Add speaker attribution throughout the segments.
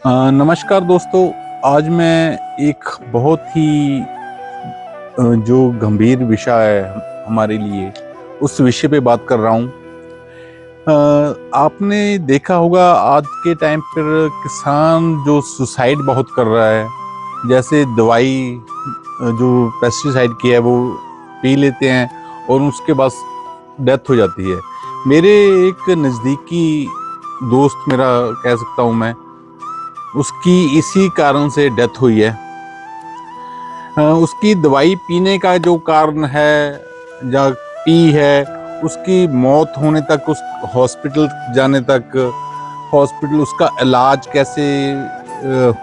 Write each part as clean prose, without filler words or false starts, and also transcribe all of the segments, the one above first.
Speaker 1: नमस्कार दोस्तों। आज मैं एक बहुत ही जो गंभीर विषय है हमारे लिए, उस विषय पे बात कर रहा हूँ। आपने देखा होगा आज के टाइम पर किसान जो सुसाइड बहुत कर रहा है। जैसे दवाई जो पेस्टिसाइड की है वो पी लेते हैं और उसके बाद डेथ हो जाती है। मेरे एक नज़दीकी दोस्त, मेरा कह सकता हूँ मैं, उसकी इसी कारण से डेथ हुई है। उसकी दवाई पीने का जो कारण है या पी है, उसकी मौत होने तक, उस हॉस्पिटल जाने तक, हॉस्पिटल उसका इलाज कैसे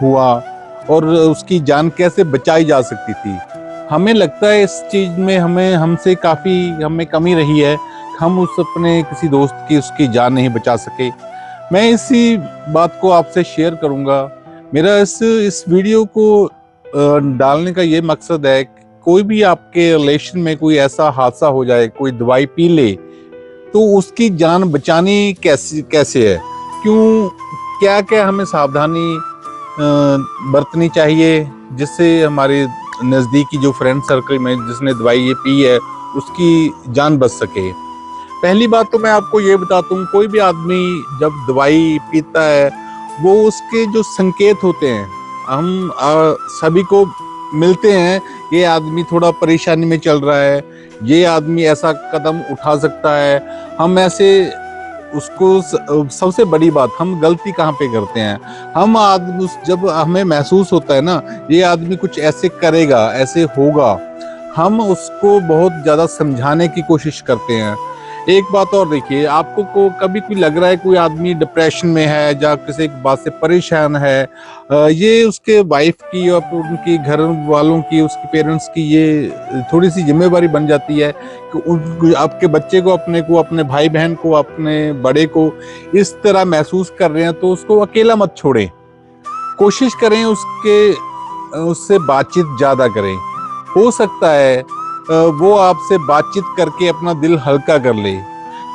Speaker 1: हुआ और उसकी जान कैसे बचाई जा सकती थी। हमें लगता है इस चीज़ में हमसे काफ़ी हमें कमी रही है। हम उस अपने किसी दोस्त की उसकी जान नहीं बचा सके। मैं इसी बात को आपसे शेयर करूंगा। मेरा इस वीडियो को डालने का ये मकसद है कि कोई भी आपके रिलेशन में कोई ऐसा हादसा हो जाए, कोई दवाई पी ले, तो उसकी जान बचानी कैसे कैसे है, क्यों, क्या क्या हमें सावधानी बरतनी चाहिए, जिससे हमारे नज़दीकी जो फ्रेंड सर्कल में जिसने दवाई ये पी है उसकी जान बच सके। पहली बात तो मैं आपको ये बताता हूँ, कोई भी आदमी जब दवाई पीता है, वो उसके जो संकेत होते हैं, हम सभी को मिलते हैं। ये आदमी थोड़ा परेशानी में चल रहा है, ये आदमी ऐसा कदम उठा सकता है। हम ऐसे उसको सबसे बड़ी बात, हम गलती कहाँ पे करते हैं, हम आदमी जब हमें महसूस होता है ना ये आदमी कुछ ऐसे करेगा, ऐसे होगा, हम उसको बहुत ज़्यादा समझाने की कोशिश करते हैं। एक बात और देखिए, आपको को कभी कोई लग रहा है कोई आदमी डिप्रेशन में है या किसी बात से परेशान है, ये उसके वाइफ की और उनकी घर वालों की, उसके पेरेंट्स की ये थोड़ी सी जिम्मेवारी बन जाती है कि उन आपके बच्चे को, अपने भाई बहन को, अपने बड़े को इस तरह महसूस कर रहे हैं, तो उसको अकेला मत छोड़ें। कोशिश करें उससे बातचीत ज़्यादा करें। हो सकता है वो आपसे बातचीत करके अपना दिल हल्का कर ले।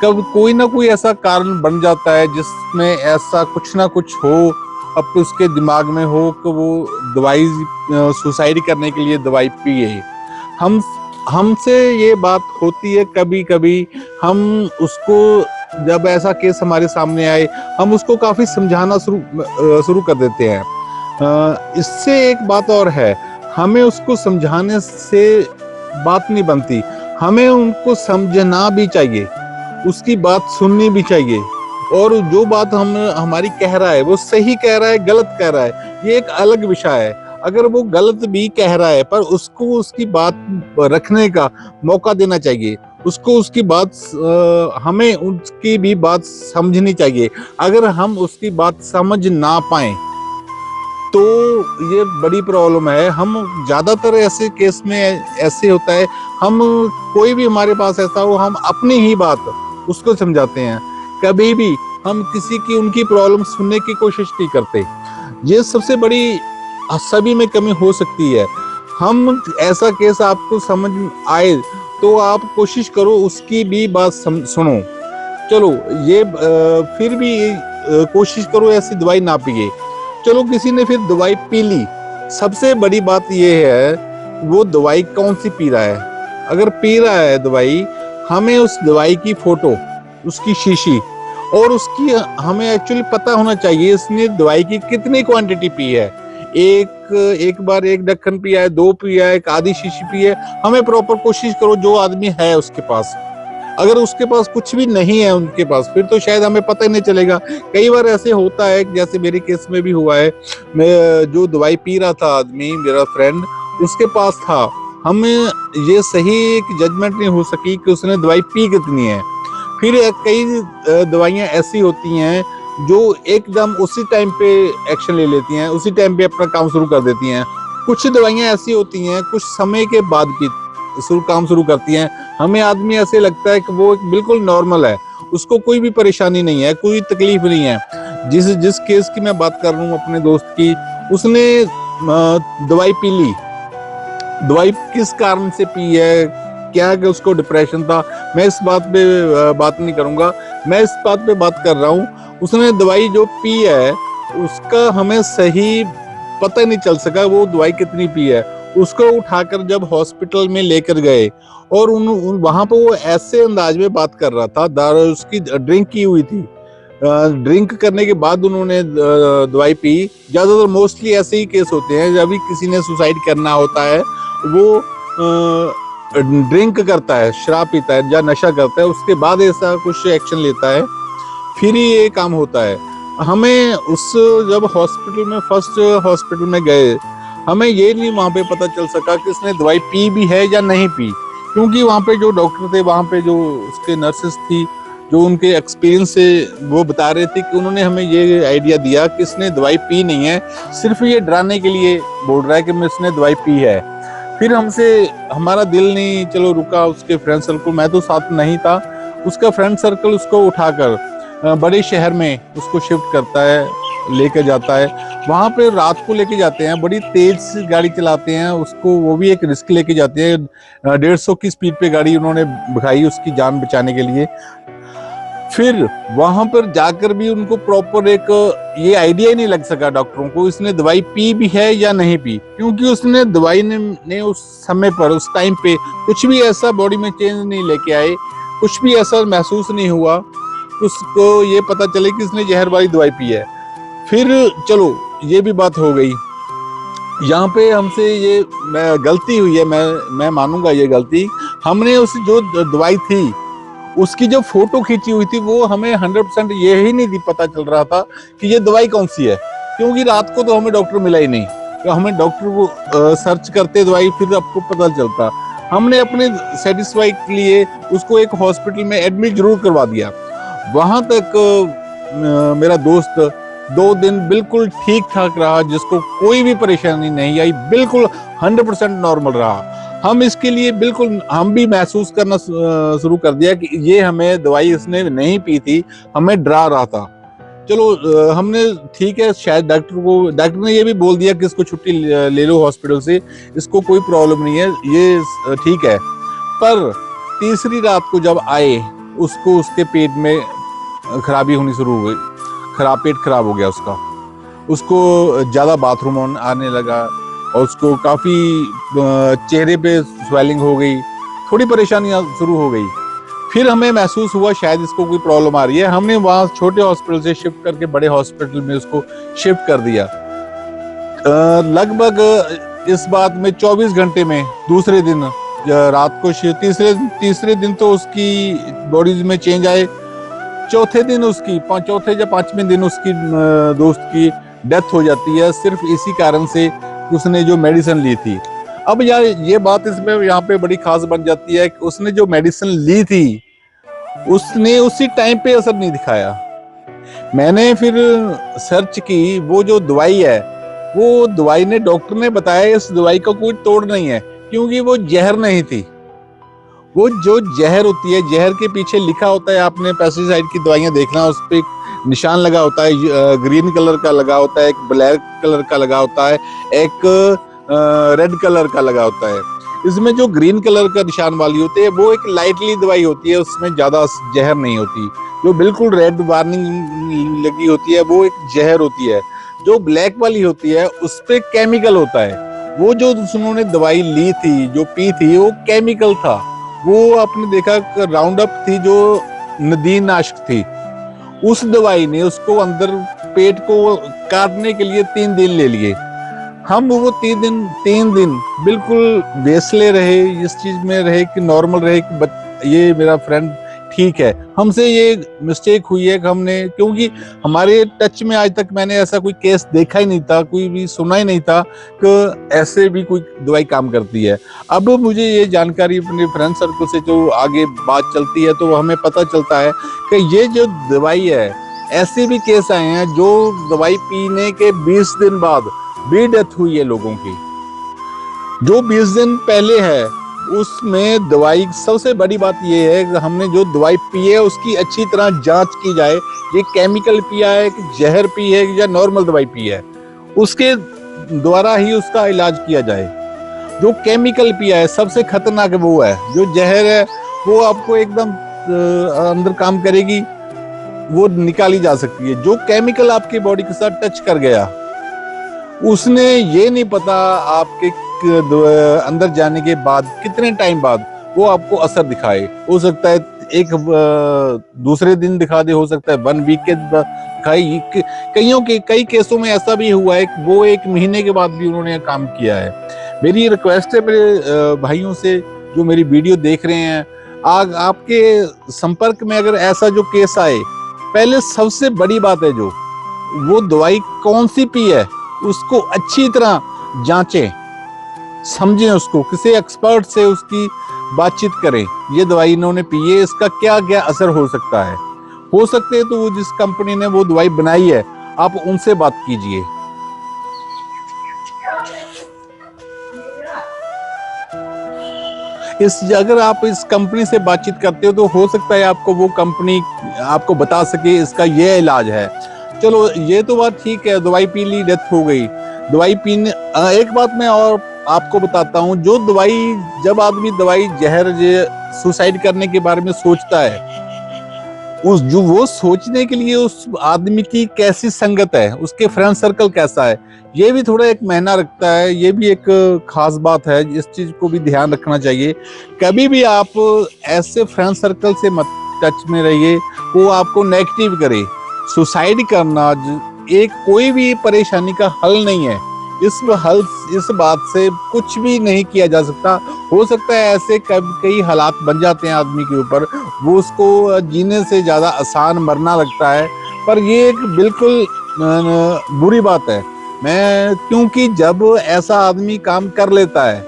Speaker 1: कब कोई ना कोई ऐसा कारण बन जाता है जिसमें ऐसा कुछ ना कुछ हो, अब उसके दिमाग में हो कि वो दवाई सुसाइड करने के लिए दवाई पिए। हम हमसे ये बात होती है कभी कभी। हम उसको, जब ऐसा केस हमारे सामने आए, हम उसको काफ़ी समझाना शुरू कर देते हैं। इससे एक बात और है, हमें उसको समझाने से बात नहीं बनती, हमें उनको समझना भी चाहिए, उसकी बात सुननी भी चाहिए। और जो बात हम हमारी कह रहा है वो सही कह रहा है, गलत कह रहा है, ये एक अलग विषय है। अगर वो गलत भी कह रहा है पर उसको उसकी बात रखने का मौका देना चाहिए, उसको उसकी बात हमें उसकी भी बात समझनी चाहिए। अगर हम उसकी बात समझ ना पाए तो ये बड़ी प्रॉब्लम है। हम ज़्यादातर ऐसे केस में ऐसे होता है, हम कोई भी हमारे पास ऐसा हो, हम अपनी ही बात उसको समझाते हैं, कभी भी हम किसी की उनकी प्रॉब्लम सुनने की कोशिश नहीं करते। ये सबसे बड़ी सभी में कमी हो सकती है। हम ऐसा केस आपको समझ आए तो आप कोशिश करो उसकी भी बात सुनो। चलो ये फिर भी कोशिश करो ऐसी दवाई ना पिए। चलो किसी ने फिर दवाई पी ली, सबसे बड़ी बात ये है वो दवाई कौन सी पी रहा है। अगर पी रहा है दवाई, हमें उस दवाई की फोटो, उसकी शीशी और उसकी हमें एक्चुअली पता होना चाहिए इसने दवाई की कितनी क्वांटिटी पी है। एक बार एक ढक्कन पिया है, दो पिया है, एक आधी शीशी पी है। हमें प्रॉपर कोशिश करो जो आदमी है उसके पास, अगर उसके पास कुछ भी नहीं है उनके पास, फिर तो शायद हमें पता ही नहीं चलेगा। कई बार ऐसे होता है, जैसे मेरे केस में भी हुआ है, मैं जो दवाई पी रहा था आदमी, मेरा फ्रेंड, उसके पास था, हमें ये सही एक जजमेंट नहीं हो सकी कि उसने दवाई पी कितनी है। फिर कई दवाइयाँ ऐसी होती हैं जो एकदम उसी टाइम पे एक्शन ले लेती हैं, उसी टाइम पे अपना काम शुरू कर देती हैं। कुछ दवाइयाँ ऐसी होती हैं कुछ समय के बाद भी काम शुरू करती हैं। हमें आदमी ऐसे लगता है कि वो बिल्कुल नॉर्मल है, उसको कोई भी परेशानी नहीं है, कोई तकलीफ नहीं है। जिस जिस केस की मैं बात कर रहा हूँ अपने दोस्त की, उसने दवाई पी ली। दवाई किस कारण से पी है, क्या कि उसको डिप्रेशन था, मैं इस बात पे बात नहीं करूंगा। मैं इस बात पे बात कर रहा हूँ, उसने दवाई जो पी है उसका हमें सही पता ही नहीं चल सका वो दवाई कितनी पी है। उसको उठाकर जब हॉस्पिटल में लेकर गए और वहां पर वो ऐसे अंदाज में बात कर रहा था, दारू उसकी ड्रिंक की हुई थी। ड्रिंक करने के बाद उन्होंने दवाई पी। ज्यादातर मोस्टली ऐसे ही केस होते हैं, जब भी किसी ने सुसाइड करना होता है वो ड्रिंक करता है, शराब पीता है या नशा करता है, उसके बाद ऐसा कुछ एक्शन लेता है, फिर ही ये काम होता है। हमें उस जब हॉस्पिटल में फर्स्ट हॉस्पिटल में गए, हमें ये नहीं वहाँ पे पता चल सका कि उसने दवाई पी भी है या नहीं पी, क्योंकि वहाँ पे जो डॉक्टर थे, वहाँ पे जो उसके नर्सेस थी, जो उनके एक्सपीरियंस से वो बता रहे थे कि उन्होंने हमें ये आइडिया दिया कि इसने दवाई पी नहीं है, सिर्फ ये डराने के लिए बोल रहा है कि इसने दवाई पी है। फिर हमसे हमारा दिल नहीं चलो रुका, उसके फ्रेंड सर्कल, मैं तो साथ नहीं था, उसका फ्रेंड सर्कल उसको उठाकर बड़े शहर में उसको शिफ्ट करता है, लेकर जाता है। वहाँ पे रात को लेके जाते हैं, बड़ी तेज गाड़ी चलाते हैं उसको, वो भी एक रिस्क लेके जाते हैं। 150 की स्पीड पे गाड़ी उन्होंने भगाई उसकी जान बचाने के लिए। फिर वहां पर जाकर भी उनको प्रॉपर एक ये आइडिया ही नहीं लग सका डॉक्टरों को इसने दवाई पी भी है या नहीं पी, क्योंकि उसने दवाई ने उस समय पर उस टाइम पे कुछ भी ऐसा बॉडी में चेंज नहीं लेके आए, कुछ भी ऐसा महसूस नहीं हुआ उसको ये पता चले कि इसने जहर वाली दवाई पी है। फिर चलो ये भी बात हो गई, यहाँ पे हमसे ये गलती हुई है, मैं मानूंगा ये गलती। हमने उस जो दवाई थी उसकी जो फोटो खींची हुई थी वो हमें 100% ये ही नहीं पता चल रहा था कि ये दवाई कौन सी है, क्योंकि रात को तो हमें डॉक्टर मिला ही नहीं। तो हमें डॉक्टर को सर्च करते दवाई, फिर आपको पता चलता। हमने अपने सेटिस्फाई के लिए उसको एक हॉस्पिटल में एडमिट जरूर करवा दिया। वहां तक मेरा दोस्त 2 दिन बिल्कुल ठीक ठाक रहा, जिसको कोई भी परेशानी नहीं आई, बिल्कुल 100% नॉर्मल रहा। हम इसके लिए बिल्कुल हम भी महसूस करना शुरू कर दिया कि ये हमें दवाई इसने नहीं पी थी, हमें डरा रहा था। चलो हमने ठीक है, शायद डॉक्टर ने ये भी बोल दिया कि इसको छुट्टी ले लो हॉस्पिटल से, इसको कोई प्रॉब्लम नहीं है, ये ठीक है। पर तीसरी रात को जब आए, उसको उसके पेट में खराबी होनी शुरू हो गई, पेट खराब हो गया उसको ज़्यादा बाथरूम आने लगा और उसको काफ़ी चेहरे पे स्वेलिंग हो गई, थोड़ी परेशानियां शुरू हो गई। फिर हमें महसूस हुआ शायद इसको कोई प्रॉब्लम आ रही है। हमने वहाँ छोटे हॉस्पिटल से शिफ्ट करके बड़े हॉस्पिटल में उसको शिफ्ट कर दिया। लगभग इस बात में 24 घंटे में दूसरे दिन रात को तीसरे दिन तो उसकी बॉडी में चेंज आए। चौथे या पांचवें दिन उसकी दोस्त की डेथ हो जाती है, सिर्फ इसी कारण से उसने जो मेडिसिन ली थी। अब यार ये बात इसमें यहाँ पे बड़ी खास बन जाती है कि उसने जो मेडिसिन ली थी उसने उसी टाइम पे असर नहीं दिखाया। मैंने फिर सर्च की, वो जो दवाई है, वो दवाई ने डॉक्टर ने बताया इस दवाई का कोई तोड़ नहीं है, क्योंकि वो जहर नहीं थी। वो जो जहर होती है, जहर के पीछे लिखा होता है, आपने पेस्टिसाइड की दवाइयां देखना, उस पर निशान लगा होता है, ग्रीन कलर का लगा होता है, एक ब्लैक कलर का लगा होता है, एक रेड कलर का लगा होता है। इसमें जो ग्रीन कलर का निशान वाली होती है वो एक लाइटली दवाई होती है, उसमें ज्यादा जहर नहीं होती। जो बिल्कुल रेड वार्निंग लगी होती है वो एक जहर होती है। जो ब्लैक वाली होती है उस पे केमिकल होता है। वो जो उन्होंने दवाई ली थी, जो पी थी, वो केमिकल था। वो आपने देखा राउंड अप थी, जो नदीन नाशक थी। उस दवाई ने उसको अंदर पेट को काटने के लिए 3 दिन ले लिए। हम वो 3 दिन बिल्कुल वेसले रहे, इस चीज में रहे कि नॉर्मल रहे कि ये मेरा फ्रेंड ठीक है। हमसे ये मिस्टेक हुई है कि हमने, क्योंकि हमारे टच में आज तक मैंने ऐसा कोई केस देखा ही नहीं था, कोई भी सुना ही नहीं था कि ऐसे भी कोई दवाई काम करती है। अब मुझे ये जानकारी अपने फ्रेंड सर्कल से जो आगे बात चलती है तो हमें पता चलता है कि ये जो दवाई है, ऐसे भी केस आए हैं जो दवाई पीने के 20 दिन बाद भी डेथ हुई है लोगों की। जो 20 दिन पहले है उसमें दवाई, सबसे बड़ी बात यह है कि हमने जो दवाई पी है उसकी अच्छी तरह जांच की जाए, ये केमिकल पिया है कि जहर पी है या नॉर्मल दवाई पी है, उसके द्वारा ही उसका इलाज किया जाए। जो केमिकल पिया है सबसे खतरनाक वो है, जो जहर है वो आपको एकदम अंदर काम करेगी, वो निकाली जा सकती है। जो केमिकल आपकी बॉडी के साथ टच कर गया, उसने ये नहीं पता आपके अंदर जाने के बाद कितने टाइम बाद वो आपको असर दिखाए। हो सकता है एक दूसरे दिन दिखा दे, हो सकता है 1 वीक के दिखाई। कई केसों में ऐसा भी हुआ है कि वो 1 महीने के बाद भी उन्होंने काम किया है। मेरी रिक्वेस्ट है मेरे भाइयों से जो मेरी वीडियो देख रहे हैं, आपके संपर्क में अगर ऐसा जो केस आए, पहले सबसे बड़ी बात है जो वो दवाई कौन सी पी है उसको अच्छी तरह जांचें, समझें, उसको किसी एक्सपर्ट से उसकी बातचीत करें। ये दवाई इन्होंने पी है, इसका क्या क्या असर हो सकता है। हो सकते है तो वो जिस कंपनी ने वो दवाई बनाई है आप उनसे बात कीजिए। अगर आप इस कंपनी से बातचीत करते हो तो हो सकता है आपको वो कंपनी आपको बता सके इसका ये इलाज है। चलो ये तो बात ठीक है, दवाई पी ली, डेथ हो गई। दवाई पीने एक बात मैं और आपको बताता हूँ, जो दवाई जब आदमी दवाई जहर सुसाइड करने के बारे में सोचता है, जो वो सोचने के लिए उस आदमी की कैसी संगत है, उसके फ्रेंड सर्कल कैसा है, ये भी थोड़ा एक मायना रखता है। ये भी एक खास बात है, इस चीज को भी ध्यान रखना चाहिए। कभी भी आप ऐसे फ्रेंड सर्कल से मत टच में रहिए वो आपको नेगेटिव करे। सुसाइड करना एक कोई भी परेशानी का हल नहीं है। इस बात से कुछ भी नहीं किया जा सकता। हो सकता है ऐसे कई हालात बन जाते हैं आदमी के ऊपर, वो उसको जीने से ज्यादा आसान मरना लगता है, पर ये एक बिल्कुल बुरी बात है। क्योंकि जब ऐसा आदमी काम कर लेता है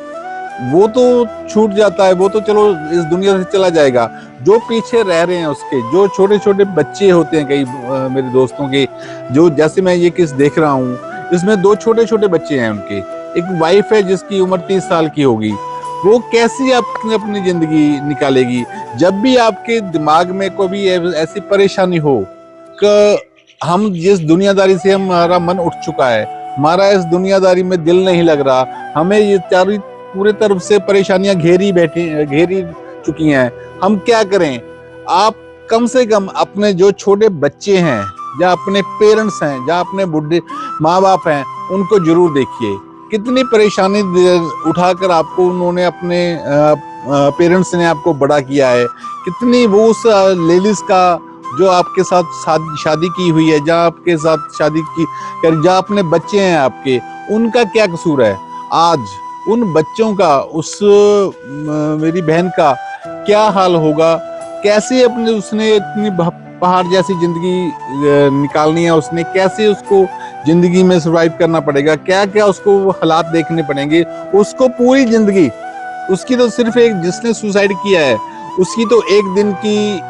Speaker 1: वो तो छूट जाता है, वो तो चलो इस दुनिया से चला जाएगा। जो पीछे रह रहे हैं उसके जो छोटे छोटे बच्चे होते हैं, कई मेरे दोस्तों के, जो जैसे मैं ये केस देख रहा हूँ, इसमें 2 छोटे छोटे बच्चे हैं उनके। एक वाइफ है जिसकी उम्र 30 साल की होगी, वो कैसी अपनी जिंदगी निकालेगी। जब भी आपके दिमाग में कोई भी ऐसी परेशानी हो कि हम जिस दुनियादारी से हमारा मन उठ चुका है, हमारा इस दुनियादारी में दिल नहीं लग रहा, हमें ये पूरे तरफ से परेशानियां घेरी चुकी हैं, हम क्या करें। आप कम से कम अपने जो छोटे बच्चे हैं या अपने पेरेंट्स हैं या अपने बुढ़े माँ बाप हैं, उनको जरूर देखिए। कितनी परेशानी उठाकर आपको उन्होंने अपने पेरेंट्स ने आपको बड़ा किया है। कितनी वो उस लेडीज का जो आपके साथ शादी की हुई है, जहाँ आपके साथ शादी की जहाँ अपने बच्चे हैं आपके, उनका क्या कसूर है। आज उन बच्चों का, उस मेरी बहन का क्या हाल होगा, कैसे उसने इतनी पहाड़ जैसी जिंदगी निकालनी है, उसने कैसे उसको जिंदगी में सरवाइव करना पड़ेगा, क्या क्या उसको हालात देखने पड़ेंगे। उसको पूरी जिंदगी, उसकी तो सिर्फ एक जिसने सुसाइड किया है उसकी तो 1 दिन की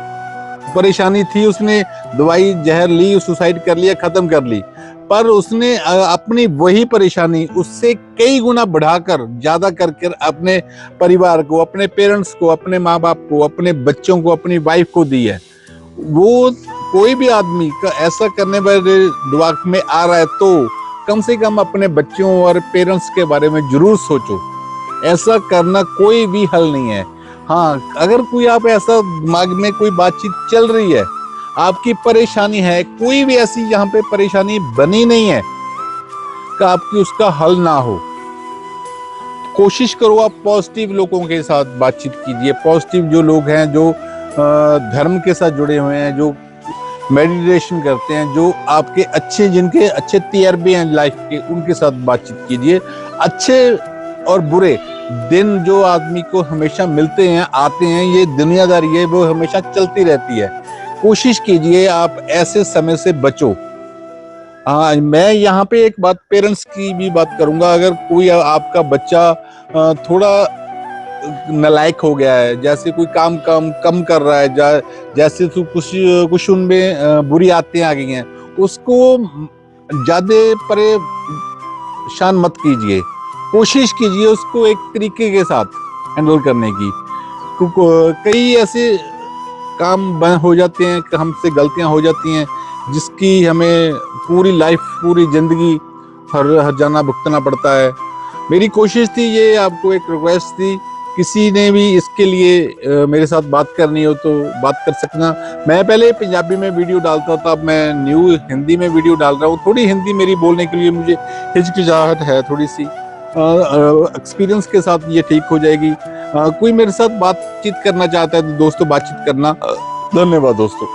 Speaker 1: परेशानी थी, उसने दवाई जहर ली, सुसाइड कर लिया, खत्म कर ली। पर उसने अपनी वही परेशानी उससे कई गुना बढ़ाकर ज्यादा करके अपने परिवार को, अपने पेरेंट्स को, अपने माँ बाप को, अपने बच्चों को, अपनी वाइफ को दी है। वो कोई भी आदमी का ऐसा करने पर दिमाग में आ रहा है तो कम से कम अपने बच्चों और पेरेंट्स के बारे में जरूर सोचो। ऐसा करना कोई भी हल नहीं है। हाँ, अगर कोई आप ऐसा दिमाग में कोई बातचीत चल रही है, आपकी परेशानी है, कोई भी ऐसी यहाँ पे परेशानी बनी नहीं है कि आपकी उसका हल ना हो, कोशिश करो आप पॉजिटिव लोगों के साथ बातचीत कीजिए। पॉजिटिव जो लोग हैं, जो धर्म के साथ जुड़े हुए हैं, जो मेडिटेशन करते हैं, जो आपके अच्छे, जिनके अच्छे तजर्बे हैं लाइफ के, उनके साथ बातचीत कीजिए। अच्छे और बुरे दिन जो आदमी को हमेशा मिलते हैं, आते हैं, ये दुनियादारी है, वो हमेशा चलती रहती है। कोशिश कीजिए आप ऐसे समय से बचो। हाँ, मैं यहाँ पे एक बात पेरेंट्स की भी बात करूंगा। अगर कोई आपका बच्चा थोड़ा नालायक हो गया है, जैसे कोई काम कम कर रहा है, जैसे तो कुछ उनमें बुरी आदतें आ गई हैं, उसको ज्यादा परेशान मत कीजिए। कोशिश कीजिए उसको एक तरीके के साथ हैंडल करने की। कई ऐसे काम हो जाते हैं, हमसे गलतियां हो जाती हैं, जिसकी हमें पूरी लाइफ, पूरी जिंदगी हर जाना भुगतना पड़ता है। मेरी कोशिश थी, ये आपको एक रिक्वेस्ट थी किसी ने भी इसके लिए मेरे साथ बात करनी हो तो बात कर सकना। मैं पहले पंजाबी में वीडियो डालता था, अब मैं न्यू हिंदी में वीडियो डाल रहा हूँ। थोड़ी हिंदी मेरी बोलने के लिए मुझे हिचकिचाहट है थोड़ी सी, एक्सपीरियंस के साथ ये ठीक हो जाएगी। कोई मेरे साथ बातचीत करना चाहता है तो दोस्तों बातचीत करना। धन्यवाद दोस्तों।